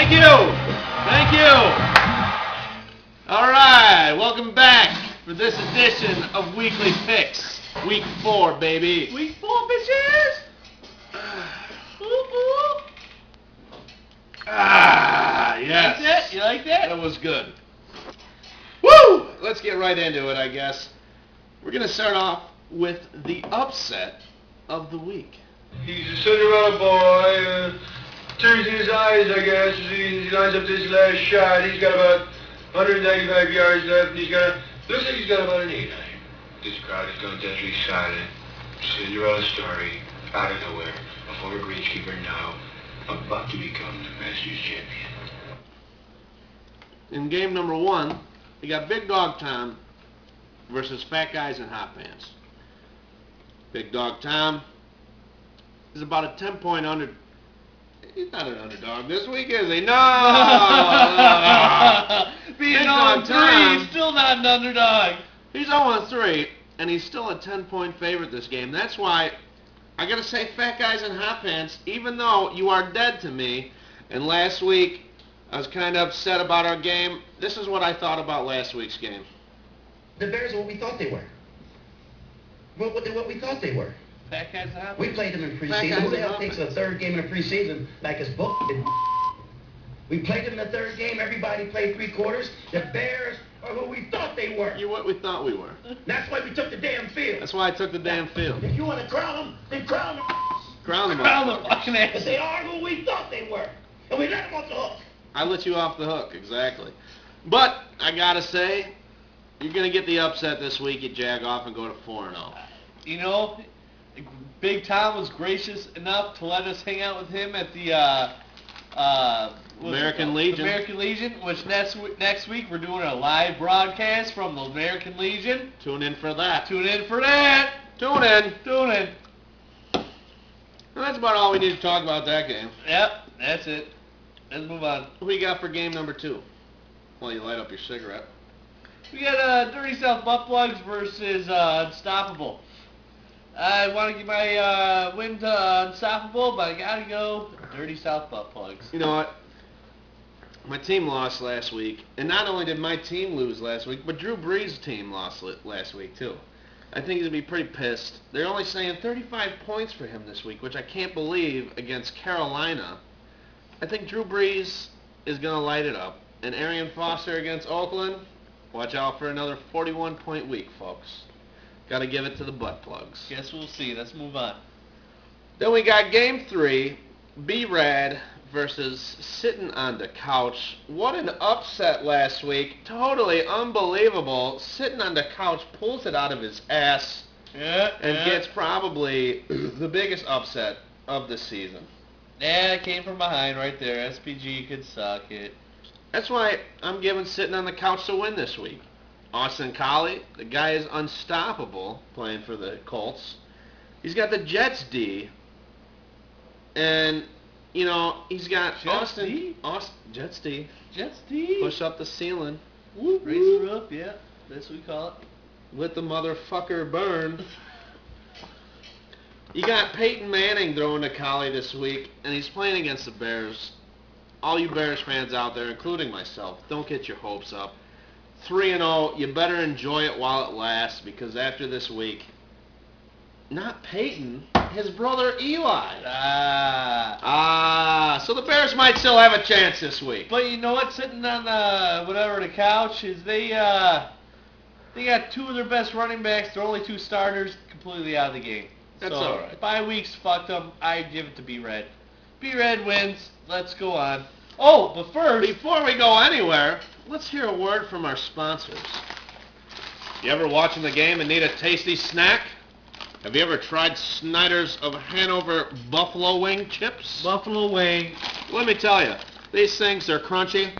Thank you. Thank you. All right, welcome back for this edition of Weekly Picks. Week 4, baby. Week 4, bitches. Yes. You like that? You like that? That was good. Woo! Let's get right into it, I guess. We're going to start off with the upset of the week. He's a Cinderella boy, tears in his eyes, I guess, as he lines up this last shot. He's got about 195 yards left, and looks like he's got about an 8 on him. This crowd has gone deathly silent. Cinderella story, out of nowhere. A former greenskeeper now about to become the Masters champion. In game number 1, we got Big Dog Tom versus Fat Guys in Hot Pants. Big Dog Tom is about a 10-point under. He's not an underdog this week, is he? No! Being Big 0-3, Dog Tom. he's still not an underdog. He's 0-3, and he's still a 10-point favorite this game. That's why I gotta say, Fat Guys in Hot Pants, even though you are dead to me, and last week I was kind of upset about our game, this is what I thought about last week's game. The Bears are what we thought they were. What we thought they were. Fat Guys in Hot Pants. We played them in Fat preseason. Guys Who the in hell Hot takes Pants. a third game in a preseason like it's booked? We played them in the third game. Everybody played 3 quarters. The Bears are who we thought they were. You're what we thought we were. That's why we took the damn field. That's why I took the damn field. If you want to crown them, then crown them. Crown them Crown up. the fucking But ass. they are who we thought they were. And we let them off the hook. I let you off the hook, exactly. But I gotta say, you're gonna get the upset this week. You jag off and go to 4-0. You know, Big Tom was gracious enough to let us hang out with him at the American Legion. American Legion, which next week we're doing a live broadcast from the American Legion. Tune in for that. Tune in for that. Tune in. Tune in. And that's about all we need to talk about that game. Yep, that's it. Let's move on. What do you got for game number 2? While you light up your cigarette. We got Dirty South Butt Plugs versus Unstoppable. I want to give my win to Unstoppable, but I gotta go Dirty South Butt Plugs. You know what? My team lost last week, and not only did my team lose last week, but Drew Brees' team lost last week too. I think he's gonna be pretty pissed. They're only saying 35 points for him this week, which I can't believe against Carolina. I think Drew Brees is gonna light it up, and Arian Foster against Oakland. Watch out for another 41-point week, folks. Gotta give it to the butt plugs. Guess we'll see. Let's move on. Then we got game 3, B-Rad versus Sitting on the Couch. What an upset last week. Totally unbelievable. Sitting on the Couch pulls it out of his ass and gets probably the biggest upset of the season. Yeah, it came from behind right there. SPG could suck it. That's why I'm giving Sitting on the Couch to win this week. Austin Collie, the guy is unstoppable playing for the Colts. He's got the Jets D. And, you know, he's got Jets D? Jets D. Jets D. Push up the ceiling. Whoop, raise the roof, yeah. That's what we call it. Let the motherfucker burn. You got Peyton Manning throwing to Collie this week, and he's playing against the Bears. All you Bears fans out there, including myself, don't get your hopes up. 3-0, you better enjoy it while it lasts, because after this week, not Peyton, his brother Eli. So the Bears might still have a chance this week. But you know what? Sitting on the couch is they got 2 of their best running backs. Their only 2 starters completely out of the game. That's so, all right. Bye weeks fucked them. I give it to B-Red. B-Red wins. Let's go on. Oh, but first, Before we go anywhere, let's hear a word from our sponsors. You ever watching the game and need a tasty snack? Have you ever tried Snyder's of Hanover Buffalo Wing Chips? Buffalo Wing. Let me tell you, these things are crunchy,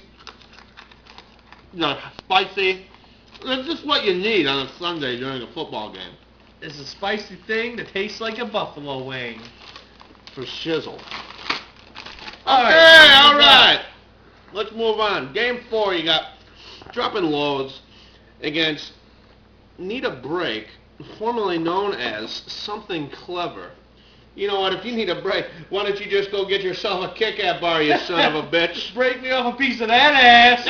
they're spicy. They're just what you need on a Sunday during a football game. It's a spicy thing that tastes like a buffalo wing. For shizzle. All Okay, right, all right. Let's move on. Game 4, you got dropping loads against Need a Break, formerly known as Something Clever. You know what? If you need a break, why don't you just go get yourself a Kit Kat bar, you son of a bitch? Break me off a piece of that ass.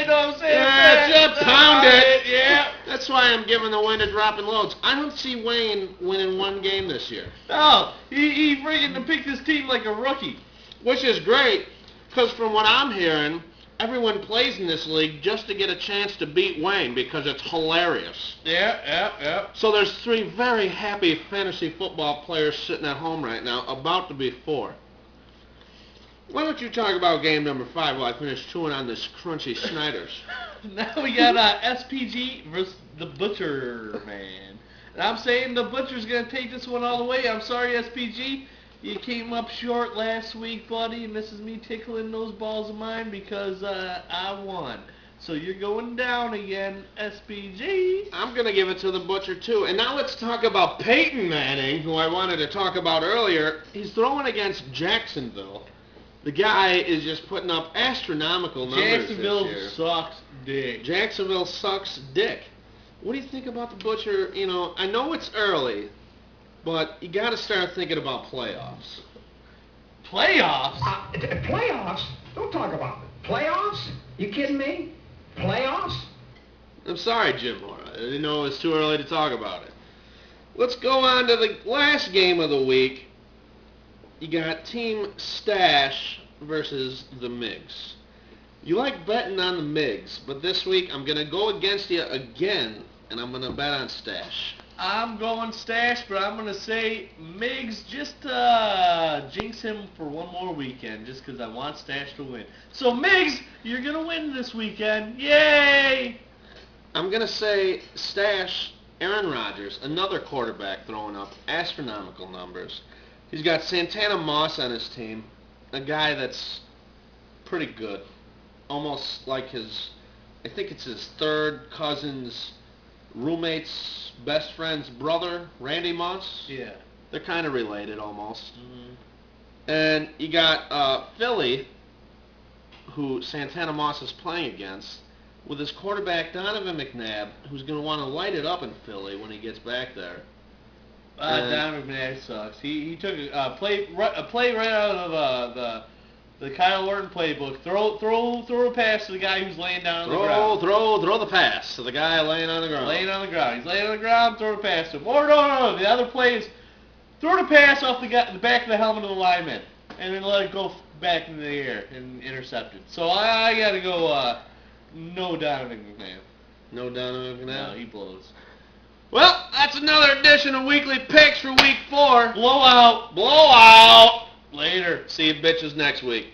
You know what I'm saying? Yeah, pound it. Yeah. That's why I'm giving the Wayne to dropping loads. I don't see Wayne winning one game this year. No, he freaking picked his team like a rookie. Which is great, because from what I'm hearing, everyone plays in this league just to get a chance to beat Wayne because it's hilarious. Yeah. So there's 3 very happy fantasy football players sitting at home right now, about to be 4. Why don't you talk about game number 5 while I finish chewing on this crunchy Snyder's? Now we got SPG versus the Butcher, man. And I'm saying the Butcher's going to take this one all the way. I'm sorry, SPG. You came up short last week, buddy, and this is me tickling those balls of mine because I won. So you're going down again, SPG. I'm going to give it to the Butcher, too. And now let's talk about Peyton Manning, who I wanted to talk about earlier. He's throwing against Jacksonville. The guy is just putting up astronomical numbers Jacksonville this year. sucks dick. Jacksonville sucks dick. What do you think about the Butcher? You know, I know it's early, but you got to start thinking about playoffs. Playoffs? Playoffs? Don't talk about it. Playoffs? You kidding me? Playoffs? I'm sorry, Jim Mora. I didn't know it was too early to talk about it. Let's go on to the last game of the week. You got Team Stash versus the Migs. You like betting on the Migs, but this week I'm going to go against you again, and I'm going to bet on Stash. I'm going Stash, but I'm going to say Migs just jinx him for one more weekend just because I want Stash to win. So, Migs, you're going to win this weekend. Yay! I'm going to say Stash, Aaron Rodgers, another quarterback throwing up astronomical numbers. He's got Santana Moss on his team, a guy that's pretty good. Almost like I think it's his third cousin's roommate's best friend's brother, Randy Moss. Yeah. They're kind of related almost. Mm-hmm. And you got Philly, who Santana Moss is playing against, with his quarterback Donovan McNabb, who's going to want to light it up in Philly when he gets back there. Donovan McNabb sucks. He took a play right out of the Kyle Orton playbook. Throw a pass to the guy who's laying down on the ground. Throw the pass to the guy laying on the ground. He's laying on the ground. Throw the pass to him. Or no. The other play is throw the pass off the back of the helmet of the lineman, and then let it go back into the air and intercept it. So I got to go. No Donovan McNabb. No Donovan McNabb. No, he blows. Well, that's another edition of Weekly Picks for Week 4. Blowout. Blowout. Later. See you bitches next week.